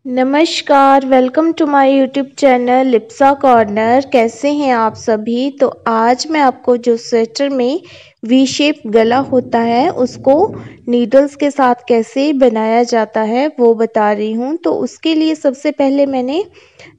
नमस्कार, welcome to my YouTube channel Lipsa corner. कैसे हैं आप सभी। तो आज मैं आपको जो स्वेटर में वी शेप गला होता है उसको नीडल्स के साथ कैसे बनाया जाता है वो बता रही हूँ। तो उसके लिए सबसे पहले मैंने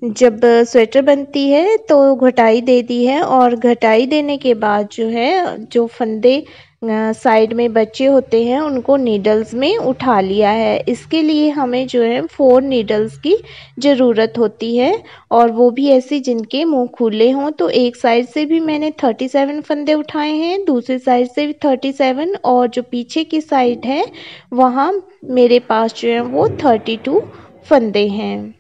जब स्वेटर बनती है तो घटाई दे दी है, और घटाई देने के बाद जो है जो फंदे साइड में बचे होते हैं उनको नीडल्स में उठा लिया है। इसके लिए हमें जो है 4 नीडल्स की ज़रूरत होती है, और वो भी ऐसी जिनके मुंह खुले हों। तो एक साइड से भी मैंने 37 फंदे उठाए हैं, दूसरी साइड से भी 37, और जो पीछे की साइड है वहाँ मेरे पास जो है वो 32 फंदे हैं।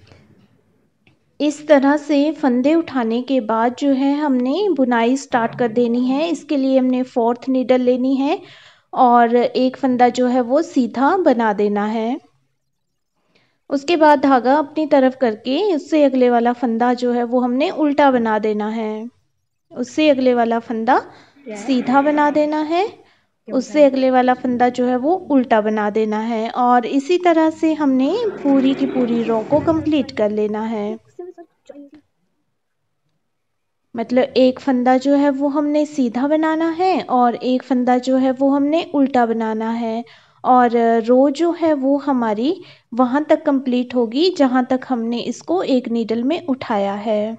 इस तरह से फंदे उठाने के बाद जो है हमने बुनाई स्टार्ट कर देनी है। इसके लिए हमने 4th नीडल लेनी है और एक फंदा जो है वो सीधा बना देना है। उसके बाद धागा अपनी तरफ करके उससे अगले वाला फंदा जो है वो हमने उल्टा बना देना है। उससे अगले वाला फंदा सीधा बना देना है, उससे अगले वाला फंदा जो है वो उल्टा बना देना है, और इसी तरह से हमने पूरी की पूरी रो को कंप्लीट कर लेना है। मतलब एक फंदा जो है वो हमने सीधा बनाना है और एक फंदा जो है वो हमने उल्टा बनाना है, और रो जो है वो हमारी वहाँ तक कंप्लीट होगी जहाँ तक हमने इसको एक नीडल में उठाया है।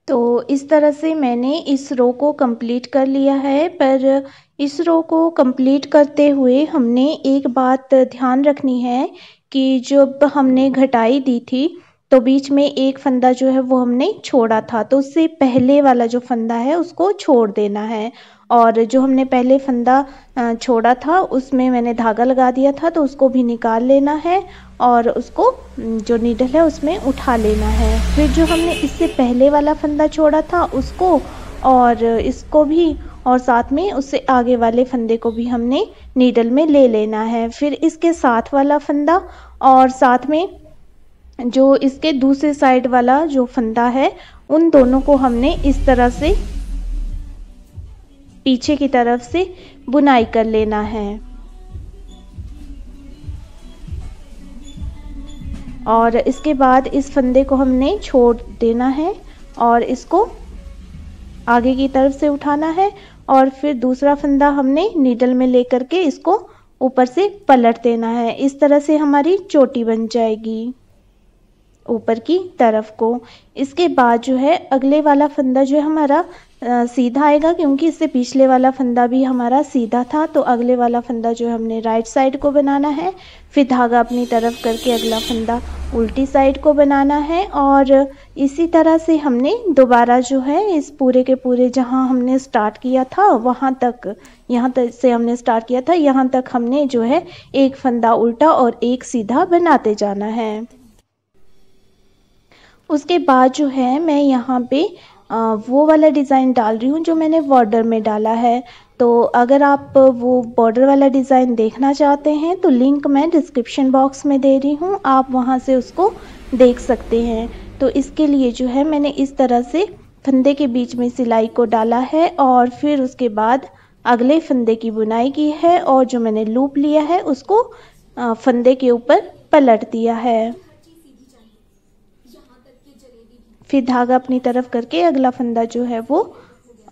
तो इस तरह से मैंने इस रो को कंप्लीट कर लिया है। पर इस रो को कंप्लीट करते हुए हमने एक बात ध्यान रखनी है कि जब हमने घटाई दी थी तो बीच में एक फंदा जो है वो हमने छोड़ा था, तो उससे पहले वाला जो फंदा है उसको छोड़ देना है। और जो हमने पहले फंदा छोड़ा था उसमें मैंने धागा लगा दिया था, तो उसको भी निकाल लेना है और उसको जो नीडल है उसमें उठा लेना है। फिर जो हमने इससे पहले वाला फंदा छोड़ा था उसको और इसको भी, और साथ में उससे आगे वाले फंदे को भी हमने नीडल में ले लेना है। फिर इसके साथ वाला फंदा और साथ में जो इसके दूसरे साइड वाला जो फंदा है उन दोनों को हमने इस तरह से पीछे की तरफ से बुनाई कर लेना है। और इसके बाद इस फंदे को हमने छोड़ देना है और इसको आगे की तरफ से उठाना है, और फिर दूसरा फंदा हमने नीडल में लेकर के इसको ऊपर से पलट देना है। इस तरह से हमारी चोटी बन जाएगी ऊपर की तरफ को। इसके बाद जो है अगले वाला फंदा जो है हमारा सीधा आएगा, क्योंकि इससे पिछले वाला फंदा भी हमारा सीधा था। तो अगले वाला फंदा जो है हमने राइट साइड को बनाना है, फिर धागा अपनी तरफ करके अगला फंदा उल्टी साइड को बनाना है, और इसी तरह से हमने दोबारा जो है इस पूरे के पूरे जहां हमने स्टार्ट किया था वहां तक, यहाँ तक से हमने स्टार्ट किया था यहाँ तक हमने जो है एक फंदा उल्टा और एक सीधा बनाते जाना है। उसके बाद जो है मैं यहाँ पे वो वाला डिज़ाइन डाल रही हूँ जो मैंने बॉर्डर में डाला है। तो अगर आप वो बॉर्डर वाला डिज़ाइन देखना चाहते हैं तो लिंक मैं डिस्क्रिप्शन बॉक्स में दे रही हूँ, आप वहाँ से उसको देख सकते हैं। तो इसके लिए जो है मैंने इस तरह से फंदे के बीच में सिलाई को डाला है, और फिर उसके बाद अगले फंदे की बुनाई की है, और जो मैंने लूप लिया है उसको फंदे के ऊपर पलट दिया है। फिर धागा अपनी तरफ करके अगला फंदा जो है वो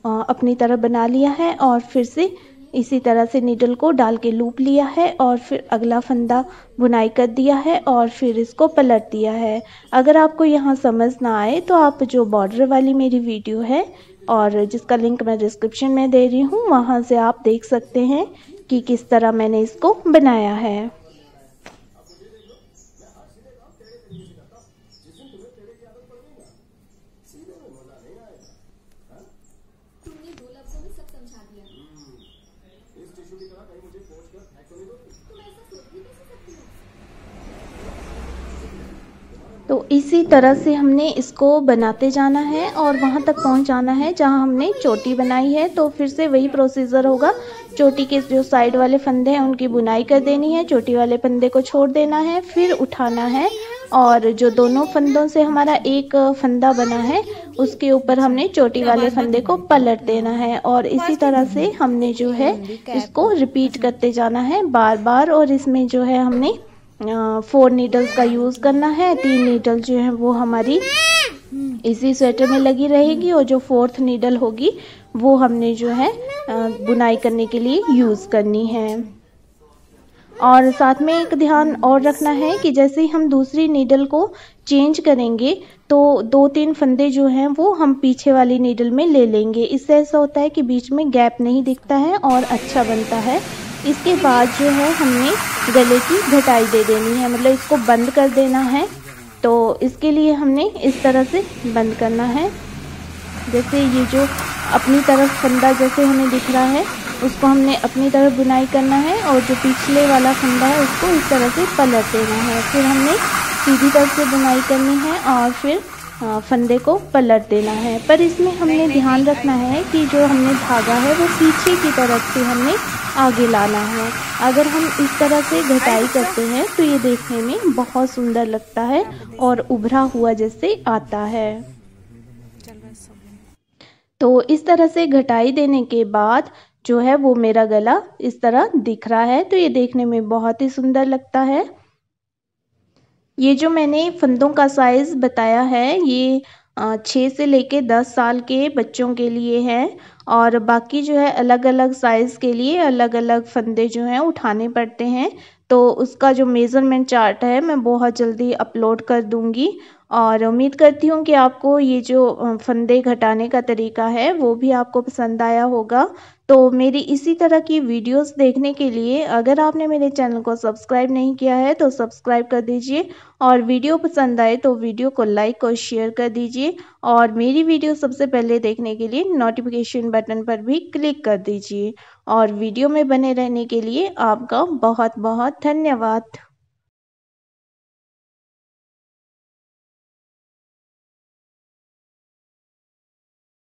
अपनी तरफ बना लिया है, और फिर से इसी तरह से नीडल को डाल के लूप लिया है, और फिर अगला फंदा बुनाई कर दिया है और फिर इसको पलट दिया है। अगर आपको यहाँ समझ ना आए तो आप जो बॉर्डर वाली मेरी वीडियो है और जिसका लिंक मैं डिस्क्रिप्शन में दे रही हूँ वहाँ से आप देख सकते हैं कि किस तरह मैंने इसको बनाया है। तो इसी तरह से हमने इसको बनाते जाना है और वहाँ तक पहुँचाना है जहाँ हमने चोटी बनाई है। तो फिर से वही प्रोसीजर होगा, चोटी के जो साइड वाले फंदे हैं उनकी बुनाई कर देनी है, चोटी वाले फंदे को छोड़ देना है, फिर उठाना है और जो दोनों फंदों से हमारा एक फंदा बना है उसके ऊपर हमने चोटी वाले फंदे को पलट देना है। और इसी तरह से हमने जो है इसको रिपीट करते जाना है बार बार। और इसमें जो है हमने 4 नीडल्स का यूज़ करना है। 3 नीडल जो है वो हमारी इसी स्वेटर में लगी रहेगी और जो 4th नीडल होगी वो हमने जो है बुनाई करने के लिए यूज़ करनी है। और साथ में एक ध्यान और रखना है कि जैसे ही हम दूसरी नीडल को चेंज करेंगे तो 2-3 फंदे जो हैं वो हम पीछे वाली नीडल में ले लेंगे। इससे ऐसा होता है कि बीच में गैप नहीं दिखता है और अच्छा बनता है। इसके बाद जो है हमने गले की घटाई दे देनी है, मतलब इसको बंद कर देना है। तो इसके लिए हमने इस तरह से बंद करना है। जैसे ये जो अपनी तरफ फंदा जैसे हमें दिख रहा है उसको हमने अपनी तरफ बुनाई करना है और जो पिछले वाला फंदा है उसको इस तरह से पलट देना है। फिर हमने सीधी तरफ से बुनाई करनी है और फिर फंदे को पलट देना है। पर इसमें हमने ध्यान रखना है कि जो हमने धागा है वो पीछे की तरफ से हमने आगे लाना है। अगर हम इस तरह से घटाई करते हैं तो ये देखने में बहुत सुंदर लगता है और उभरा हुआ जैसे आता है। तो इस तरह से घटाई देने के बाद जो है वो मेरा गला इस तरह दिख रहा है। तो ये देखने में बहुत ही सुंदर लगता है। ये जो मैंने फंदों का साइज़ बताया है ये 6 से लेके 10 साल के बच्चों के लिए है और बाकी जो है अलग अलग साइज़ के लिए अलग अलग फंदे जो हैं उठाने पड़ते हैं। तो उसका जो मेज़रमेंट चार्ट है मैं बहुत जल्दी अपलोड कर दूँगी और उम्मीद करती हूँ कि आपको ये जो फंदे घटाने का तरीका है वो भी आपको पसंद आया होगा। तो मेरी इसी तरह की वीडियोस देखने के लिए अगर आपने मेरे चैनल को सब्सक्राइब नहीं किया है तो सब्सक्राइब कर दीजिए और वीडियो पसंद आए तो वीडियो को लाइक और शेयर कर दीजिए और मेरी वीडियो सबसे पहले देखने के लिए नोटिफिकेशन बटन पर भी क्लिक कर दीजिए और वीडियो में बने रहने के लिए आपका बहुत बहुत धन्यवाद।